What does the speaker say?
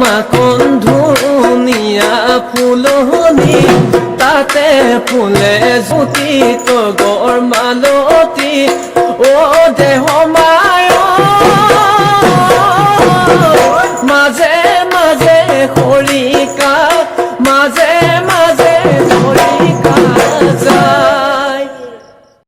মাখন ধুনীয়া ফুলনি তাতে ফুলে জ্যোতি তগৰ মালতী ও দেহ মায় মাজে মাজে খৰিকা মাজে মাজে